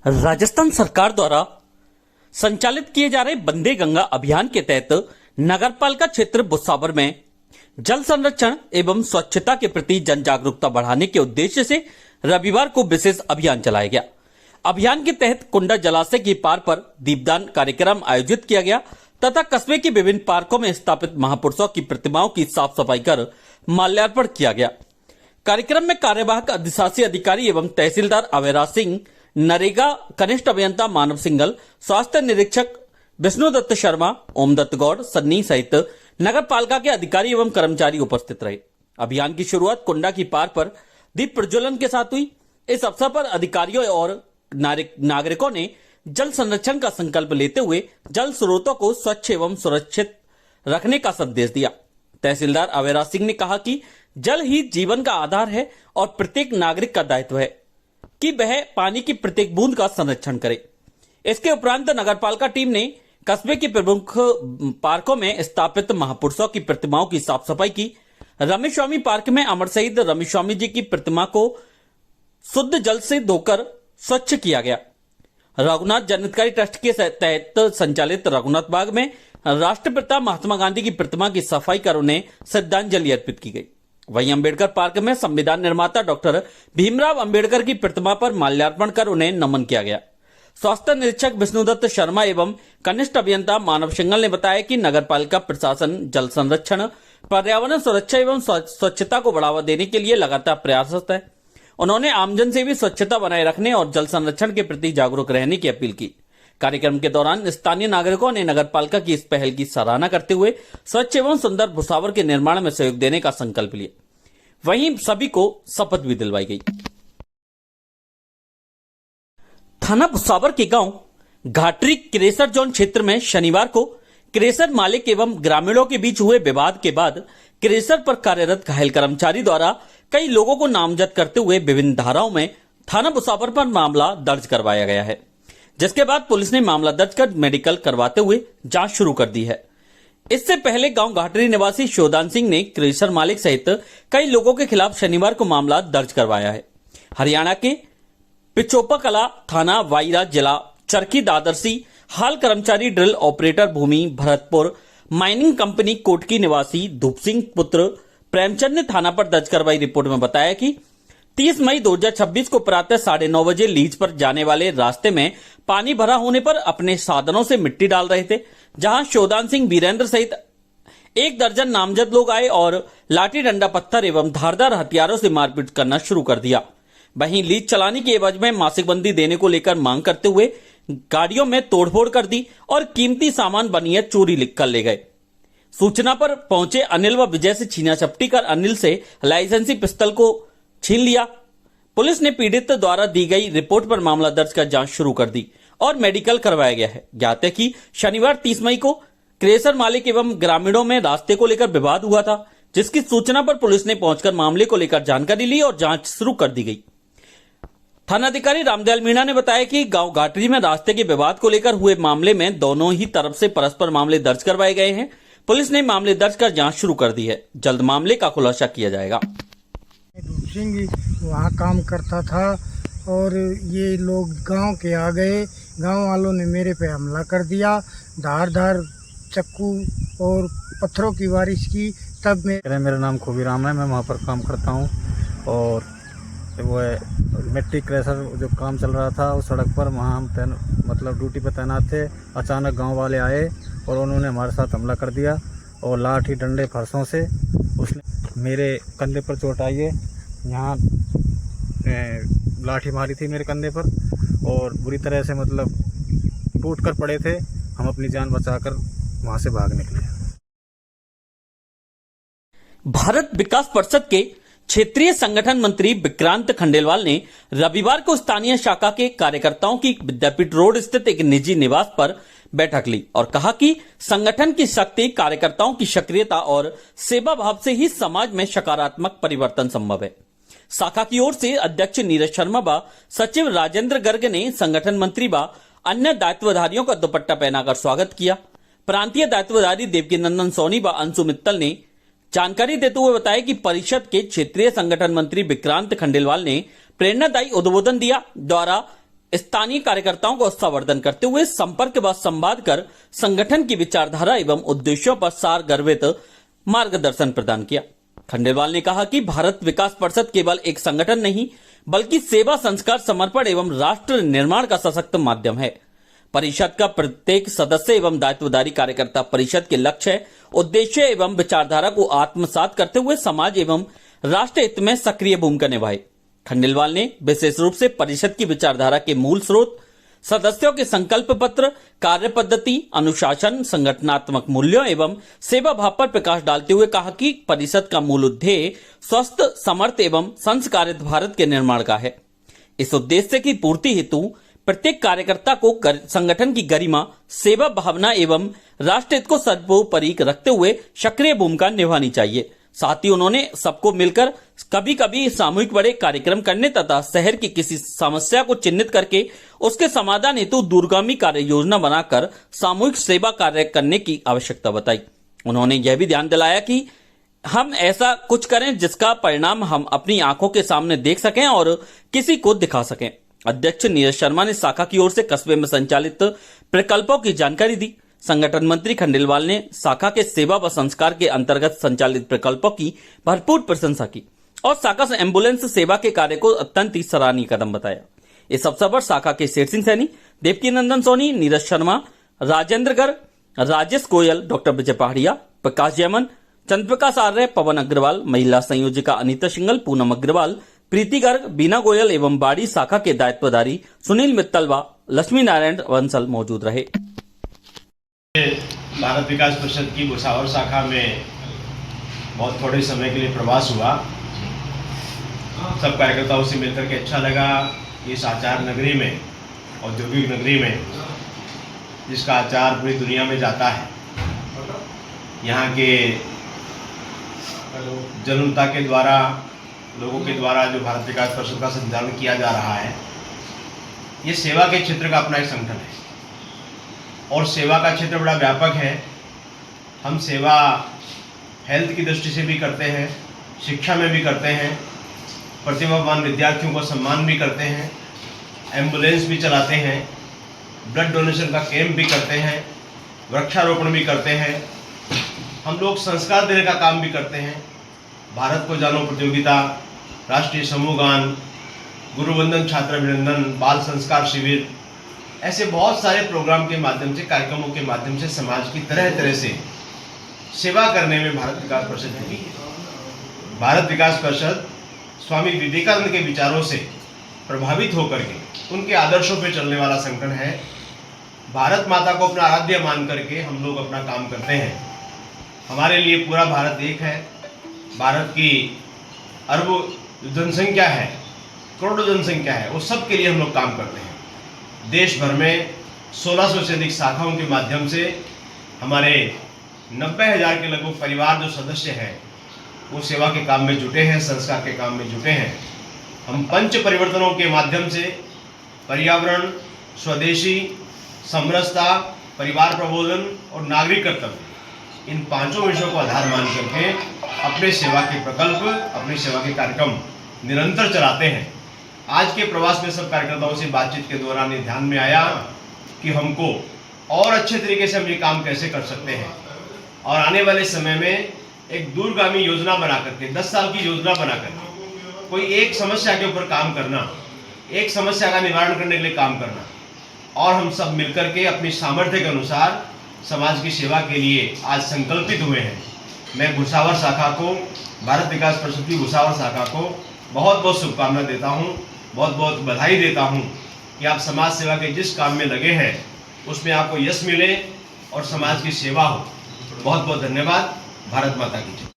राजस्थान सरकार द्वारा संचालित किए जा रहे वंदे गंगा अभियान के तहत नगरपालिका क्षेत्र भुसावर में जल संरक्षण एवं स्वच्छता के प्रति जन जागरूकता बढ़ाने के उद्देश्य से रविवार को विशेष अभियान चलाया गया। अभियान के तहत कुंडा जलाशय के पार पर दीपदान कार्यक्रम आयोजित किया गया तथा कस्बे के विभिन्न पार्कों में स्थापित महापुरुषों की प्रतिमाओं की साफ सफाई कर माल्यार्पण किया गया। कार्यक्रम में कार्यवाहक अधिशासी अधिकारी एवं तहसीलदार अवेराज सिंह, नरेगा कनिष्ठ अभियंता मानव सिंघल, स्वास्थ्य निरीक्षक विष्णु दत्त शर्मा, ओम दत्त गौड़, सन्नी सहित नगर पालिका के अधिकारी एवं कर्मचारी उपस्थित रहे। अभियान की शुरुआत कुंडा की पार पर दीप प्रज्वलन के साथ हुई। इस अवसर पर अधिकारियों और नागरिकों ने जल संरक्षण का संकल्प लेते हुए जल स्रोतों को स्वच्छ एवं सुरक्षित रखने का संदेश दिया। तहसीलदार अवेराज सिंह ने कहा कि जल ही जीवन का आधार है और प्रत्येक नागरिक का दायित्व है कि वह पानी की प्रत्येक बूंद का संरक्षण करे। इसके उपरांत नगरपालिका टीम ने कस्बे के प्रमुख पार्कों में स्थापित महापुरुषों की प्रतिमाओं की साफ सफाई की। रमेश स्वामी पार्क में अमर शहीद रमेश स्वामी जी की प्रतिमा को शुद्ध जल से धोकर स्वच्छ किया गया। रघुनाथ जनहितकारी ट्रस्ट के तहत संचालित रघुनाथ बाग में राष्ट्रपिता महात्मा गांधी की प्रतिमा की सफाई कर उन्हें श्रद्धांजलि अर्पित की गई। वहीं अंबेडकर पार्क में संविधान निर्माता डॉक्टर भीमराव अंबेडकर की प्रतिमा पर माल्यार्पण कर उन्हें नमन किया गया। स्वास्थ्य निरीक्षक विष्णुदत्त शर्मा एवं कनिष्ठ अभियंता मानव सिंघल ने बताया कि नगरपालिका प्रशासन जल संरक्षण, पर्यावरण सुरक्षा एवं स्वच्छता को बढ़ावा देने के लिए लगातार प्रयासरत है। उन्होंने आमजन से भी स्वच्छता बनाए रखने और जल संरक्षण के प्रति जागरूक रहने की अपील की। कार्यक्रम के दौरान स्थानीय नागरिकों ने नगरपालिका की इस पहल की सराहना करते हुए स्वच्छ एवं सुंदर भुसावर के निर्माण में सहयोग देने का संकल्प लिया। वहीं सभी को शपथ भी दिलवाई गई। थाना भुसावर के गांव घाटरी क्रेशर जोन क्षेत्र में शनिवार को क्रेशर मालिक एवं ग्रामीणों के बीच हुए विवाद के बाद क्रेशर पर कार्यरत घायल कर्मचारी द्वारा कई लोगों को नामजद करते हुए विभिन्न धाराओं में थाना भुसावर पर मामला दर्ज करवाया गया है, जिसके बाद पुलिस ने मामला दर्ज कर मेडिकल करवाते हुए जांच शुरू कर दी है। इससे पहले गांव घाटरी निवासी शोधान सिंह ने क्रेशर मालिक सहित कई लोगों के खिलाफ शनिवार को मामला दर्ज करवाया है। हरियाणा के पिचोपा कला थाना वाइरा जिला चरखी दादरसी हाल कर्मचारी ड्रिल ऑपरेटर भूमि भरतपुर माइनिंग कंपनी कोटकी निवासी धूप सिंह पुत्र प्रेमचंद ने थाना पर दर्ज करवाई रिपोर्ट में बताया कि 30 मई 2026 को प्रातः 9:30 बजे लीज पर जाने वाले रास्ते में पानी भरा होने पर अपने साधनों से मिट्टी डाल रहे थे, जहां शोधान सिंह, वीरेंद्र सहित 1 दर्जन नामजद लोग आए और लाठी डंडा पत्थर एवं धारदार हथियारों से मारपीट करना शुरू कर दिया। वहीं लीज चलाने की एवज में मासिक बंदी देने को लेकर मांग करते हुए गाड़ियों में तोड़फोड़ कर दी और कीमती सामान बनियत चोरी कर ले गए। सूचना पर पहुंचे अनिल व विजय से छीना झपटी कर अनिल से लाइसेंसी पिस्तौल को छीन लिया। पुलिस ने पीड़ित द्वारा दी गई रिपोर्ट पर मामला दर्ज कर जांच शुरू कर दी और मेडिकल करवाया गया है। ज्ञात है कि शनिवार 30 मई को क्रेशर मालिक एवं ग्रामीणों में रास्ते को लेकर विवाद हुआ था, जिसकी सूचना पर पुलिस ने पहुंचकर मामले को लेकर जानकारी ली और जांच शुरू कर दी गई। थानाधिकारी रामदयाल मीणा ने बताया कि गांव घाटरी में रास्ते के विवाद को लेकर हुए मामले में दोनों ही तरफ से परस्पर मामले दर्ज करवाए गए हैं। पुलिस ने मामले दर्ज कर जांच शुरू कर दी है। जल्द मामले का खुलासा किया जाएगा। सिंह वहाँ काम करता था और ये लोग गांव के आ गए। गांव वालों ने मेरे पे हमला कर दिया, धार चक्कू और पत्थरों की बारिश की। तब मेरा नाम खूबीराम है, मैं वहाँ पर काम करता हूँ और वो मिट्टी क्रेशर जो काम चल रहा था उस सड़क पर, वहाँ हम मतलब ड्यूटी पर तैनात थे। अचानक गांव वाले आए और उन्होंने हमारे साथ हमला कर दिया और लाठी डंडे फरसों से उसने मेरे कंधे पर चोट आई है। यहाँ लाठी मारी थी मेरे कंधे पर और बुरी तरह से मतलब टूट कर पड़े थे। हम अपनी जान बचाकर वहाँ से भाग निकले। भारत विकास परिषद के क्षेत्रीय संगठन मंत्री विक्रांत खंडेलवाल ने रविवार को स्थानीय शाखा के कार्यकर्ताओं की विद्यापीठ रोड स्थित एक निजी निवास पर बैठक ली और कहा कि संगठन की शक्ति, कार्यकर्ताओं की सक्रियता और सेवा भाव से ही समाज में सकारात्मक परिवर्तन संभव है। शाखा की ओर से अध्यक्ष नीरज शर्मा व सचिव राजेंद्र गर्ग ने संगठन मंत्री व अन्य दायित्वधारियों का दुपट्टा पहनाकर स्वागत किया। प्रांतीय दायित्वधारी देवकी नंदन सोनी व अंशु मित्तल ने जानकारी देते हुए बताया कि परिषद के क्षेत्रीय संगठन मंत्री विक्रांत खंडेलवाल ने प्रेरणादायी उद्बोधन दिया। द्वारा स्थानीय कार्यकर्ताओं को संवर्धन करते हुए संपर्क व संवाद कर संगठन की विचारधारा एवं उद्देश्यों पर सार गर्भित मार्गदर्शन प्रदान किया। खंडेलवाल ने कहा कि भारत विकास परिषद केवल एक संगठन नहीं बल्कि सेवा, संस्कार, समर्पण एवं राष्ट्र निर्माण का सशक्त माध्यम है। परिषद का प्रत्येक सदस्य एवं दायित्वधारी कार्यकर्ता परिषद के लक्ष्य, उद्देश्य एवं विचारधारा को आत्मसात करते हुए समाज एवं राष्ट्र हित में सक्रिय भूमिका निभाए। खंडेलवाल ने विशेष रूप से परिषद की विचारधारा के मूल स्रोत, सदस्यों के संकल्प पत्र, कार्य पद्धति, अनुशासन, संगठनात्मक मूल्यों एवं सेवा भाव पर प्रकाश डालते हुए कहा कि परिषद का मूल उद्देश्य स्वस्थ, समर्थ एवं संस्कारित भारत के निर्माण का है। इस उद्देश्य की पूर्ति हेतु प्रत्येक कार्यकर्ता को संगठन की गरिमा, सेवा भावना एवं राष्ट्र हित को सर्वोपरि रखते हुए सक्रिय भूमिका निभानी चाहिए। साथ ही उन्होंने सबको मिलकर कभी कभी सामूहिक बड़े कार्यक्रम करने तथा शहर की किसी समस्या को चिन्हित करके उसके समाधान हेतु दूरगामी कार्य योजना बनाकर सामूहिक सेवा कार्य करने की आवश्यकता बताई। उन्होंने यह भी ध्यान दिलाया कि हम ऐसा कुछ करें जिसका परिणाम हम अपनी आंखों के सामने देख सकें और किसी को दिखा सकें। अध्यक्ष नीरज शर्मा ने शाखा की ओर से कस्बे में संचालित प्रकल्पों की जानकारी दी। संगठन मंत्री खंडेलवाल ने शाखा के सेवा व संस्कार के अंतर्गत संचालित प्रकल्पों की भरपूर प्रशंसा की और शाखा से एम्बुलेंस सेवा के कार्य को अत्यंत ही सराहनीय कदम बताया। इस अवसर पर शाखा के शेर सिंह सैनी, देवकी नंदन सोनी, नीरज शर्मा, राजेंद्र गर्ग, राजेश गोयल, डॉक्टर विजय पहाड़िया, प्रकाश जयमन, चंद्रप्रकाश आर्य, पवन अग्रवाल, महिला संयोजिका अनीता सिंगल, पूनम अग्रवाल, प्रीति गर्ग, बीना गोयल एवं बाड़ी शाखा के दायित्वधारी सुनील मित्तल व लक्ष्मी नारायण वंसल मौजूद रहे। भारत विकास परिषद की भुसावर शाखा में बहुत थोड़े समय के लिए प्रवास हुआ। सब कार्यकर्ताओं से मिलकर के अच्छा लगा। इस आचार नगरी में, औद्योगिक नगरी में, जिसका आचार पूरी दुनिया में जाता है, यहाँ के जनता के द्वारा, लोगों के द्वारा जो भारत विकास परिषद का संचालन किया जा रहा है, ये सेवा के क्षेत्र का अपना एक संगठन है और सेवा का क्षेत्र बड़ा व्यापक है। हम सेवा हेल्थ की दृष्टि से भी करते हैं, शिक्षा में भी करते हैं, प्रतिभावान विद्यार्थियों को सम्मान भी करते हैं, एम्बुलेंस भी चलाते हैं, ब्लड डोनेशन का कैंप भी करते हैं, वृक्षारोपण भी करते हैं। हम लोग संस्कार देने का काम भी करते हैं। भारत को जानो प्रतियोगिता, राष्ट्रीय समूह गान, गुरुवंदन छात्र अभिनंदन, बाल संस्कार शिविर, ऐसे बहुत सारे प्रोग्राम के माध्यम से, कार्यक्रमों के माध्यम से समाज की तरह तरह से सेवा करने में भारत विकास परिषद लगी है। भारत विकास परिषद स्वामी विवेकानंद के विचारों से प्रभावित होकर के उनके आदर्शों पर चलने वाला संगठन है। भारत माता को अपना आराध्य मान करके हम लोग अपना काम करते हैं। हमारे लिए पूरा भारत एक है। भारत की अरबों जनसंख्या है, करोड़ों जनसंख्या है, वो सब के लिए हम लोग काम करते हैं। देश भर में 1600 से अधिक शाखाओं के माध्यम से हमारे 90,000 के लगभग परिवार जो सदस्य हैं वो सेवा के काम में जुटे हैं, संस्कार के काम में जुटे हैं। हम पंच परिवर्तनों के माध्यम से पर्यावरण, स्वदेशी, समरसता, परिवार प्रबोधन और नागरिक कर्तव्य, इन पांचों विषयों को आधार मान करके अपने सेवा के प्रकल्प, अपनी सेवा के कार्यक्रम निरंतर चलाते हैं। आज के प्रवास में सब कार्यकर्ताओं से बातचीत के दौरान ये ध्यान में आया कि हमको और अच्छे तरीके से हम ये काम कैसे कर सकते हैं और आने वाले समय में एक दूरगामी योजना बना करके, 10 साल की योजना बना करके कोई एक समस्या के ऊपर काम करना, एक समस्या का निवारण करने के लिए काम करना और हम सब मिलकर के अपनी सामर्थ्य के अनुसार समाज की सेवा के लिए आज संकल्पित हुए हैं। मैं भुसावर शाखा को, भारत विकास परिषद की भुसावर शाखा को बहुत बहुत शुभकामना देता हूँ, बहुत बहुत बधाई देता हूँ कि आप समाज सेवा के जिस काम में लगे हैं उसमें आपको यश मिले और समाज की सेवा हो। बहुत बहुत धन्यवाद। भारत माता की जय।